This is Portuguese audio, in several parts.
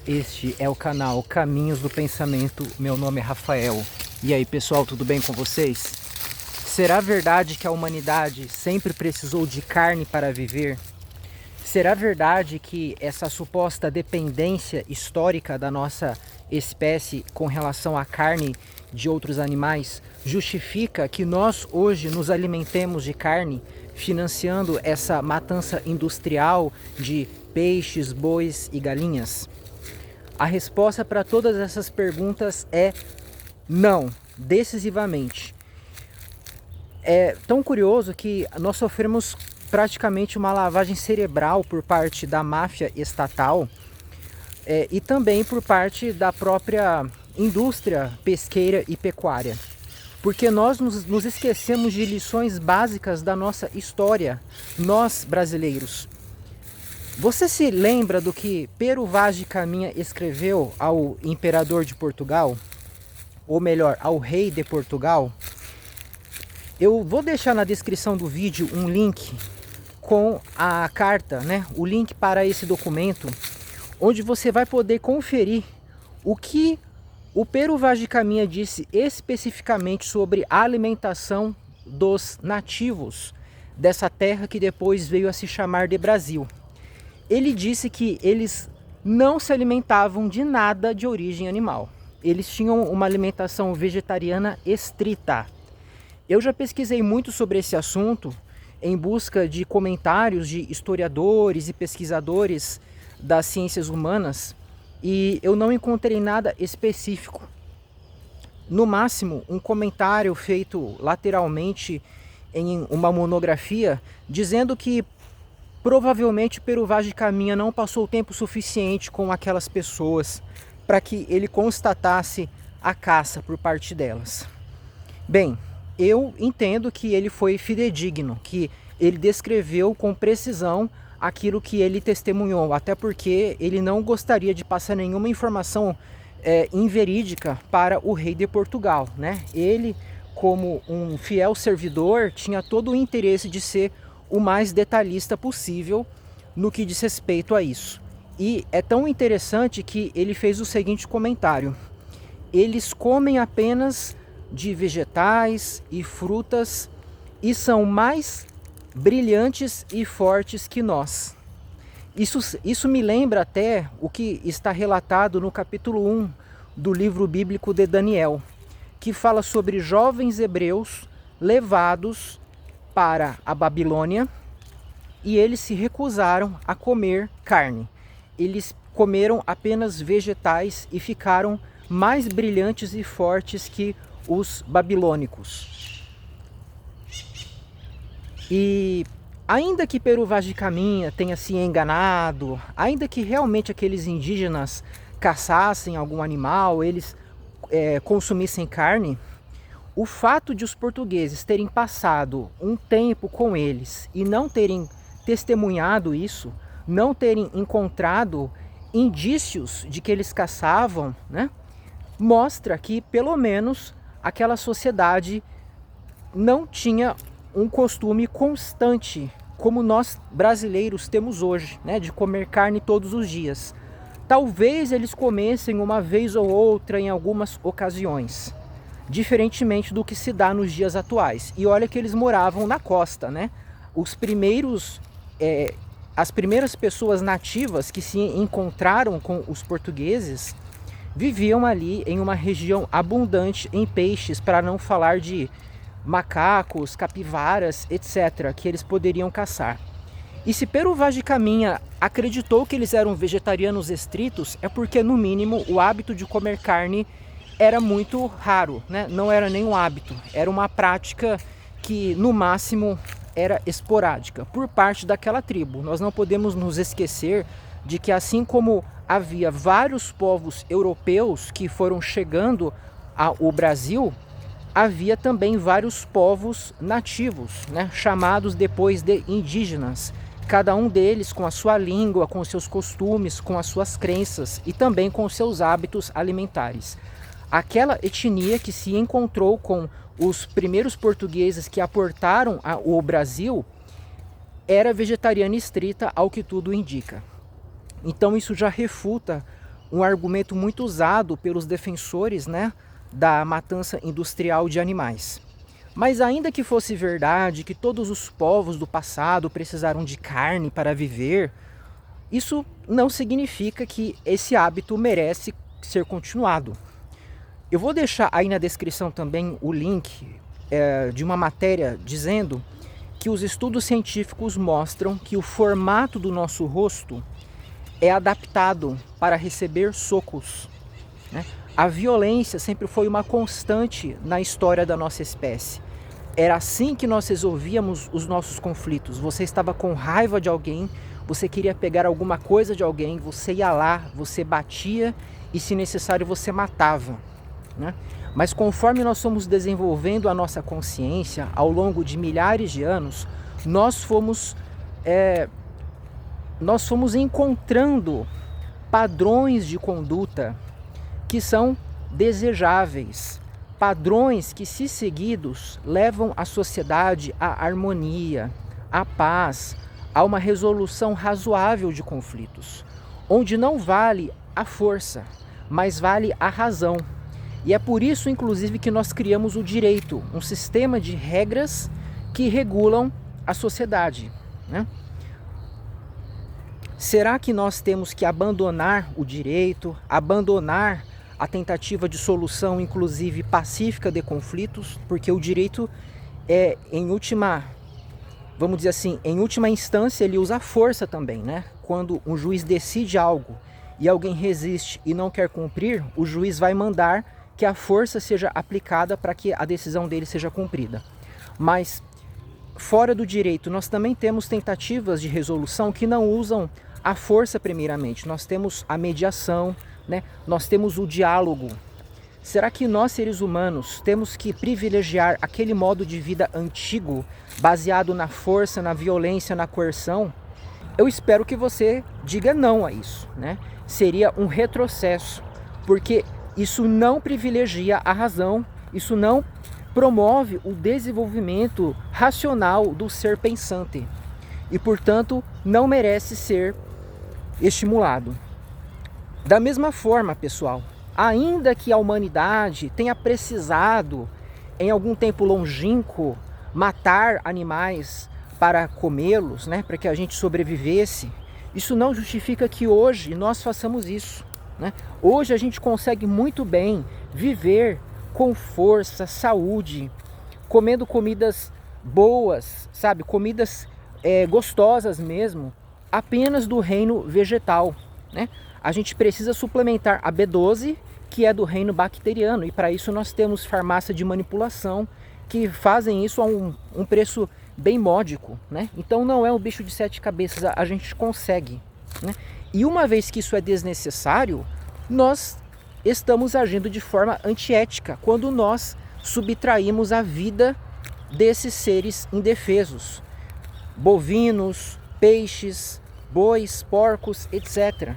Este é o canal Caminhos do Pensamento. Meu nome é Rafael. E aí, pessoal, tudo bem com vocês? Será verdade que a humanidade sempre precisou de carne para viver? Será verdade que essa suposta dependência histórica da nossa espécie com relação à carne de outros animais justifica que nós hoje nos alimentemos de carne, financiando essa matança industrial de peixes, bois e galinhas? A resposta para todas essas perguntas é não, decisivamente. É tão curioso que nós sofremos praticamente uma lavagem cerebral por parte da máfia estatal e também por parte da própria indústria pesqueira e pecuária. Porque nós nos esquecemos de lições básicas da nossa história, nós brasileiros. Você se lembra do que Pero Vaz de Caminha escreveu ao imperador de Portugal? Ou melhor, ao rei de Portugal? Eu vou deixar na descrição do vídeo um link com a carta, o link para esse documento, onde você vai poder conferir o que o Pero Vaz de Caminha disse especificamente sobre a alimentação dos nativos dessa terra que depois veio a se chamar de Brasil. Ele disse que eles não se alimentavam de nada de origem animal. Eles tinham uma alimentação vegetariana estrita. Eu já pesquisei muito sobre esse assunto em busca de comentários de historiadores e pesquisadores das ciências humanas e eu não encontrei nada específico. No máximo, um comentário feito lateralmente em uma monografia dizendo que provavelmente Pero Vaz de Caminha não passou tempo suficiente com aquelas pessoas para que ele constatasse a caça por parte delas. Bem, eu entendo que ele foi fidedigno, que ele descreveu com precisão aquilo que ele testemunhou, até porque ele não gostaria de passar nenhuma informação inverídica para o rei de Portugal, Ele, como um fiel servidor, tinha todo o interesse de ser o mais detalhista possível no que diz respeito a isso. E é tão interessante que ele fez o seguinte comentário: eles comem apenas de vegetais e frutas e são mais brilhantes e fortes que nós. Isso me lembra até o que está relatado no capítulo 1 do livro bíblico de Daniel, que fala sobre jovens hebreus levados para a Babilônia e eles se recusaram a comer carne. Eles comeram apenas vegetais e ficaram mais brilhantes e fortes que os babilônicos. E ainda que Pero Vaz de Caminha tenha se enganado, ainda que realmente aqueles indígenas caçassem algum animal, eles consumissem carne, o fato de os portugueses terem passado um tempo com eles e não terem testemunhado isso, não terem encontrado indícios de que eles caçavam, mostra que pelo menos aquela sociedade não tinha um costume constante, como nós brasileiros temos hoje, de comer carne todos os dias. Talvez eles comessem uma vez ou outra em algumas ocasiões, diferentemente do que se dá nos dias atuais. E olha que eles moravam na costa, As primeiras pessoas nativas que se encontraram com os portugueses viviam ali em uma região abundante em peixes, para não falar de macacos, capivaras, etc., que eles poderiam caçar. E se Pero Vaz de Caminha acreditou que eles eram vegetarianos estritos, é porque, no mínimo, o hábito de comer carne era muito raro, Não era nem um hábito, era uma prática que, no máximo, era esporádica por parte daquela tribo. Nós não podemos nos esquecer de que, assim como havia vários povos europeus que foram chegando ao Brasil, havia também vários povos nativos, chamados depois de indígenas, cada um deles com a sua língua, com os seus costumes, com as suas crenças e também com os seus hábitos alimentares. Aquela etnia que se encontrou com os primeiros portugueses que aportaram ao Brasil era vegetariana estrita, ao que tudo indica. Então isso já refuta um argumento muito usado pelos defensores, né, da matança industrial de animais. Mas ainda que fosse verdade que todos os povos do passado precisaram de carne para viver, isso não significa que esse hábito merece ser continuado. Eu vou deixar aí na descrição também o link de uma matéria dizendo que os estudos científicos mostram que o formato do nosso rosto é adaptado para receber socos, né? A violência sempre foi uma constante na história da nossa espécie. Era assim que nós resolvíamos os nossos conflitos. Você estava com raiva de alguém, você queria pegar alguma coisa de alguém, você ia lá, você batia e, se necessário, você matava, né? Mas conforme nós fomos desenvolvendo a nossa consciência ao longo de milhares de anos, nós fomos encontrando padrões de conduta que são desejáveis, padrões que, se seguidos, levam a sociedade à harmonia, à paz, a uma resolução razoável de conflitos, onde não vale a força, mas vale a razão. E é por isso, inclusive, que nós criamos o direito, um sistema de regras que regulam a sociedade, né? Será que nós temos que abandonar o direito, abandonar a tentativa de solução, inclusive pacífica, de conflitos? Porque o direito vamos dizer assim, em última instância, ele usa a força também, né? Quando um juiz decide algo e alguém resiste e não quer cumprir, o juiz vai mandar que a força seja aplicada para que a decisão dele seja cumprida. Mas fora do direito, nós também temos tentativas de resolução que não usam a força primeiramente. Nós temos a mediação, né? Nós temos o diálogo. Será que nós, seres humanos, temos que privilegiar aquele modo de vida antigo, baseado na força, na violência, na coerção? Eu espero que você diga não a isso, né? Seria um retrocesso, porque isso não privilegia a razão, isso não promove o desenvolvimento racional do ser pensante e, portanto, não merece ser estimulado. Da mesma forma, pessoal, ainda que a humanidade tenha precisado, em algum tempo longínquo, matar animais para comê-los, né, para que a gente sobrevivesse, isso não justifica que hoje nós façamos isso, né? Hoje a gente consegue muito bem viver com força, saúde, comendo comidas boas, sabe? Comidas gostosas mesmo, apenas do reino vegetal, né? A gente precisa suplementar a B12, que é do reino bacteriano, e para isso nós temos farmácia de manipulação que fazem isso a um preço bem módico, né? Então não é um bicho de 7 cabeças, a gente consegue, né? E uma vez que isso é desnecessário, nós estamos agindo de forma antiética quando nós subtraímos a vida desses seres indefesos, bovinos, peixes, bois, porcos, etc.,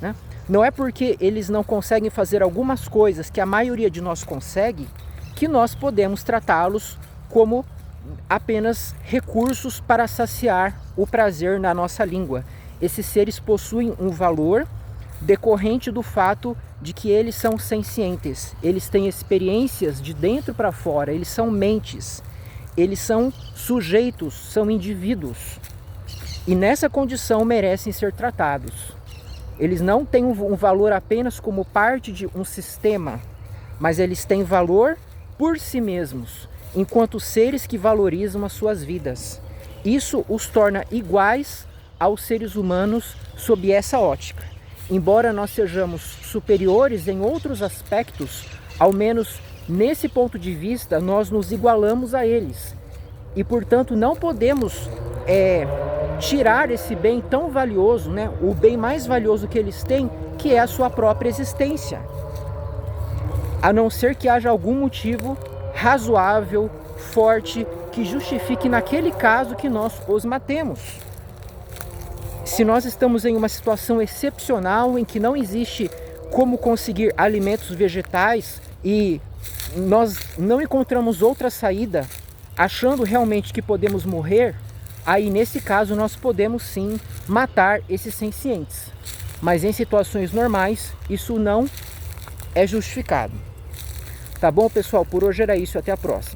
né? Não é porque eles não conseguem fazer algumas coisas que a maioria de nós consegue que nós podemos tratá-los como apenas recursos para saciar o prazer na nossa língua. Esses seres possuem um valor decorrente do fato de que eles são sencientes, eles têm experiências de dentro para fora, eles são mentes, eles são sujeitos, são indivíduos, e nessa condição merecem ser tratados. Eles não têm um valor apenas como parte de um sistema, mas eles têm valor por si mesmos, enquanto seres que valorizam as suas vidas. Isso os torna iguais aos seres humanos sob essa ótica. Embora nós sejamos superiores em outros aspectos, ao menos nesse ponto de vista, nós nos igualamos a eles. E, portanto, não podemos tirar esse bem tão valioso, né? O bem mais valioso que eles têm, que é a sua própria existência. A não ser que haja algum motivo razoável, forte, que justifique naquele caso que nós os matemos. Se nós estamos em uma situação excepcional em que não existe como conseguir alimentos vegetais e nós não encontramos outra saída, achando realmente que podemos morrer, aí nesse caso nós podemos sim matar esses sencientes. mas em situações normais isso não é justificado. Tá bom, pessoal? Por hoje era isso, até a próxima.